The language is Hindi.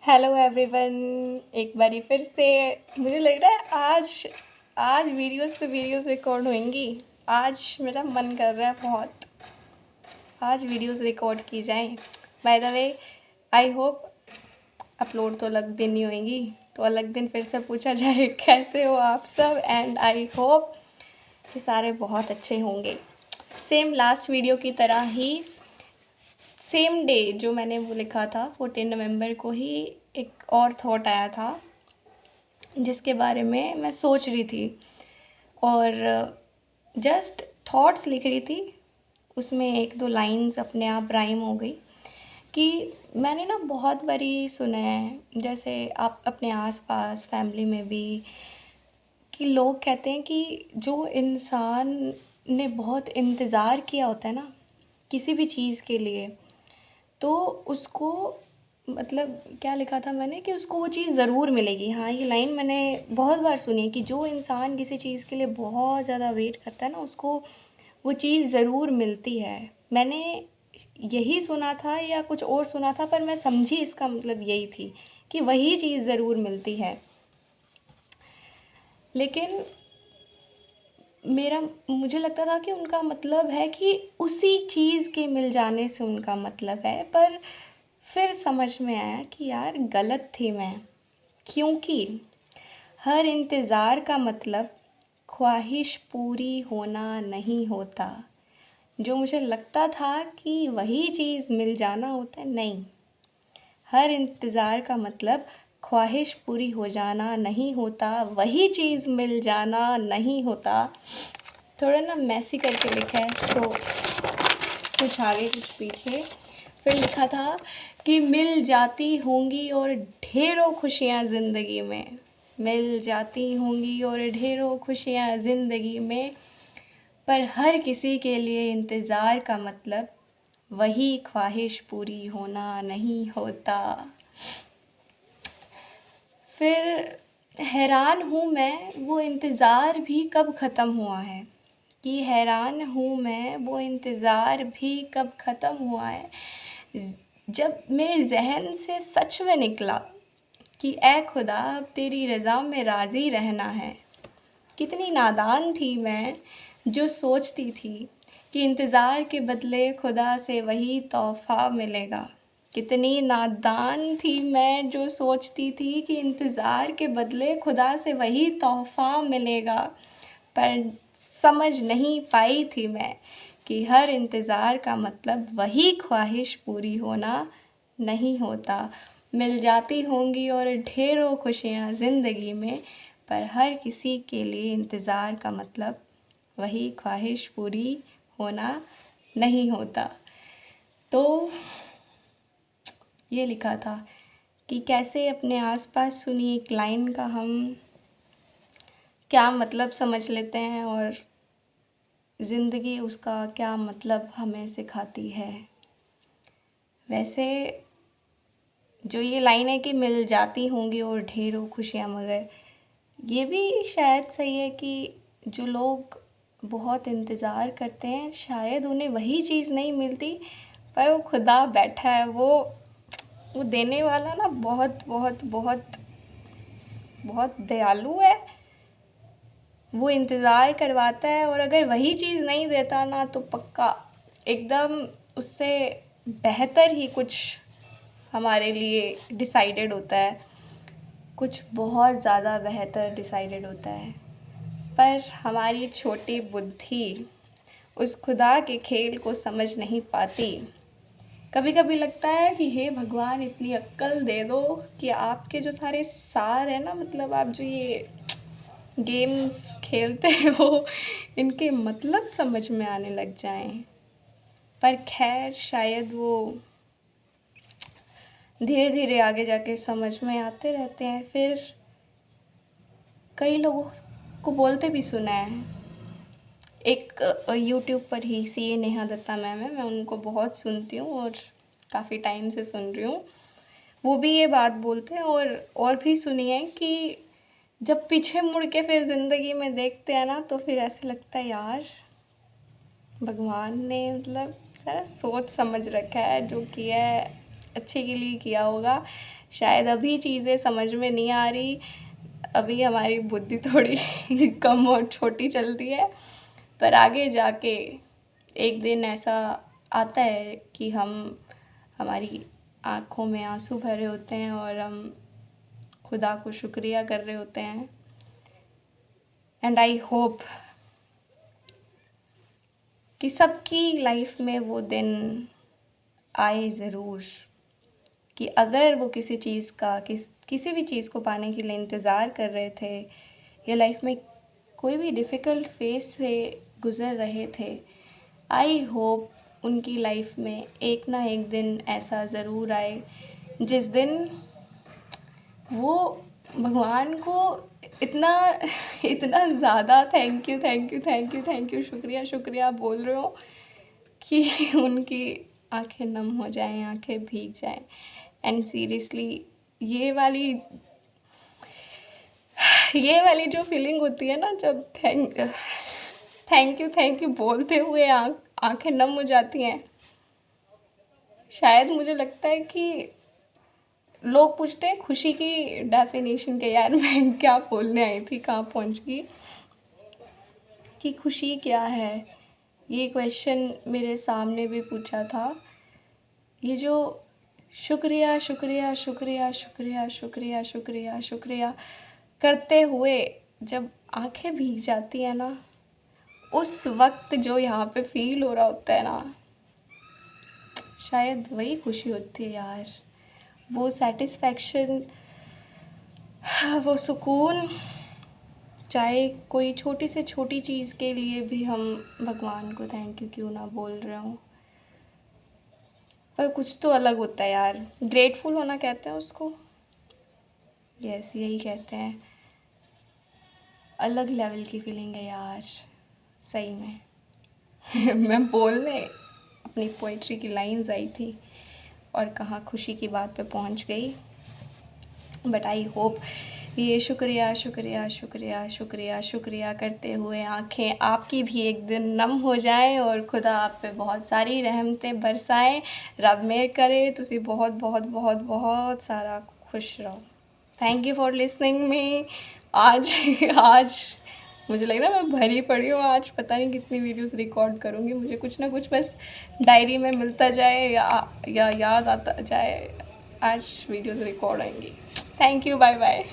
Hello everyone. एक बारी फिर से मुझे लग रहा है आज वीडियोस रिकॉर्ड होंगी। आज मेरा मन कर रहा है बहुत, आज वीडियोस रिकॉर्ड की जाएं। By the way, I hope upload तो अलग दिन ही होंगी, तो अलग दिन फिर से पूछा जाए कैसे हो आप सब, एंड आई होप कि सारे बहुत अच्छे होंगे। सेम लास्ट वीडियो की तरह ही सेम डे जो मैंने वो लिखा था 14 नवंबर को ही एक और थॉट आया था जिसके बारे में मैं सोच रही थी और जस्ट थॉट्स लिख रही थी। उसमें एक दो लाइंस अपने आप राइम हो गई कि मैंने ना बहुत बारी सुना है, जैसे आप अपने आसपास फैमिली में भी, कि लोग कहते हैं कि जो इंसान ने बहुत इंतज़ार किया होता है ना किसी भी चीज़ के लिए, तो उसको मतलब क्या लिखा था मैंने कि उसको वो चीज़ ज़रूर मिलेगी। हाँ, ये लाइन मैंने बहुत बार सुनी है कि जो इंसान किसी चीज़ के लिए बहुत ज़्यादा वेट करता है ना, उसको वो चीज़ ज़रूर मिलती है। मैंने यही सुना था या कुछ और सुना था, पर मैं समझी इसका मतलब यही थी कि वही चीज़ ज़रूर मिलती है। लेकिन मुझे लगता था कि उनका मतलब है कि उसी चीज़ के मिल जाने से उनका मतलब है, पर फिर समझ में आया कि यार गलत थी मैं, क्योंकि हर इंतज़ार का मतलब ख्वाहिश पूरी होना नहीं होता। जो मुझे लगता था कि वही चीज़ मिल जाना होता है, नहीं, हर इंतज़ार का मतलब ख्वाहिश पूरी हो जाना नहीं होता, वही चीज़ मिल जाना नहीं होता। थोड़ा ना मैसी करके लिखा है, सो कुछ आगे कुछ पीछे। फिर लिखा था कि मिल जाती होंगी और ढेरों खुशियाँ ज़िंदगी में, मिल जाती होंगी और ढेरों खुशियाँ ज़िंदगी में, पर हर किसी के लिए इंतज़ार का मतलब वही ख्वाहिश पूरी होना नहीं होता। फिर हैरान हूँ मैं वो इंतज़ार भी कब ख़त्म हुआ है, कि हैरान हूँ मैं वो इंतज़ार भी कब ख़त्म हुआ है, जब मेरे जहन से सच में निकला कि ए खुदा अब तेरी रज़ा में राज़ी रहना है। कितनी नादान थी मैं जो सोचती थी कि इंतज़ार के बदले खुदा से वही तोहफ़ा मिलेगा। कितनी नादान थी मैं जो सोचती थी कि इंतज़ार के बदले खुदा से वही तोहफ़ा मिलेगा, पर समझ नहीं पाई थी मैं कि हर इंतज़ार का मतलब वही ख्वाहिश पूरी होना नहीं होता। मिल जाती होंगी और ढेरों खुशियाँ ज़िंदगी में, पर हर किसी के लिए इंतज़ार का मतलब वही ख्वाहिश पूरी होना नहीं होता। तो ये लिखा था कि कैसे अपने आसपास सुनी एक लाइन का हम क्या मतलब समझ लेते हैं और ज़िंदगी उसका क्या मतलब हमें सिखाती है। वैसे जो ये लाइन है कि मिल जाती होंगी और ढेरों खुशियाँ, मगर ये भी शायद सही है कि जो लोग बहुत इंतज़ार करते हैं शायद उन्हें वही चीज़ नहीं मिलती, पर वो खुदा बैठा है, वो देने वाला ना बहुत बहुत बहुत बहुत दयालु है। वो इंतज़ार करवाता है और अगर वही चीज़ नहीं देता ना, तो पक्का एकदम उससे बेहतर ही कुछ हमारे लिए डिसाइडेड होता है, कुछ बहुत ज़्यादा बेहतर डिसाइडेड होता है। पर हमारी छोटी बुद्धि उस खुदा के खेल को समझ नहीं पाती। कभी कभी लगता है कि हे भगवान इतनी अक्ल दे दो कि आपके जो सारे सार है ना, मतलब आप जो ये गेम्स खेलते हो इनके मतलब समझ में आने लग जाएं। पर खैर शायद वो धीरे धीरे आगे जाके समझ में आते रहते हैं। फिर कई लोगों को बोलते भी सुना है, एक यूट्यूब पर ही CA नेहा दत्ता मैम है, मैं उनको बहुत सुनती हूँ और काफ़ी टाइम से सुन रही हूँ। वो भी ये बात बोलते हैं और भी सुनी है कि जब पीछे मुड़ के फिर ज़िंदगी में देखते हैं ना, तो फिर ऐसे लगता है यार भगवान ने मतलब सारा सोच समझ रखा है, जो किया है अच्छे के लिए किया होगा। शायद अभी चीज़ें समझ में नहीं आ रही, अभी हमारी बुद्धि थोड़ी कम और छोटी चल रही है, पर आगे जाके एक दिन ऐसा आता है कि हमारी आँखों में आंसू भरे होते हैं और हम खुदा को शुक्रिया कर रहे होते हैं। एंड आई होप कि सबकी लाइफ में वो दिन आए ज़रूर, कि अगर वो किसी चीज़ का किसी भी चीज़ को पाने के लिए इंतज़ार कर रहे थे या लाइफ में कोई भी डिफ़िकल्ट फेज़ से गुज़र रहे थे, आई होप उनकी लाइफ में एक ना एक दिन ऐसा ज़रूर आए जिस दिन वो भगवान को इतना इतना ज़्यादा thank you thank you thank you thank you शुक्रिया शुक्रिया बोल रहे हो कि उनकी आंखें नम हो जाएं, आंखें भीग जाएं। एंड सीरियसली ये वाली जो फीलिंग होती है ना, जब थैंक यू बोलते हुए आंखें नम हो जाती हैं। शायद मुझे लगता है कि लोग पूछते हैं खुशी की डेफिनेशन के, यार मैं क्या बोलने आई थी, कहाँ पहुँच गई, कि खुशी क्या है। ये क्वेश्चन मेरे सामने भी पूछा था। ये जो शुक्रिया शुक्रिया शुक्रिया शुक्रिया शुक्रिया शुक्रिया शुक्रिया करते हुए जब आंखें भीग जाती हैं ना, उस वक्त जो यहाँ पे फील हो रहा होता है ना, शायद वही खुशी होती है यार। वो सेटिस्फैक्शन, वो सुकून, चाहे कोई छोटी से छोटी चीज़ के लिए भी हम भगवान को थैंक यू क्यों ना बोल रहे हों, पर कुछ तो अलग होता है यार। ग्रेटफुल होना कहते हैं उसको, यस यही कहते हैं। अलग लेवल की फीलिंग है यार, सही में। मैं बोलने अपनी पोइट्री की लाइंस आई थी और कहाँ खुशी की बात पे पहुंच गई। बट आई होप ये शुक्रिया शुक्रिया शुक्रिया शुक्रिया शुक्रिया करते हुए आंखें आपकी भी एक दिन नम हो जाएं और खुदा आप पे बहुत सारी रहमतें बरसाएं। रब मेहर करे तुसी बहुत बहुत बहुत बहुत सारा खुश रहो। Thank you for listening me. आज मुझे लग रहा है मैं भरी पड़ी हूँ। आज पता नहीं कितनी वीडियोस रिकॉर्ड करूँगी, मुझे कुछ ना कुछ बस डायरी में मिलता जाए या याद आता जाए। आज वीडियोस रिकॉर्ड आएंगी। Thank you, bye bye.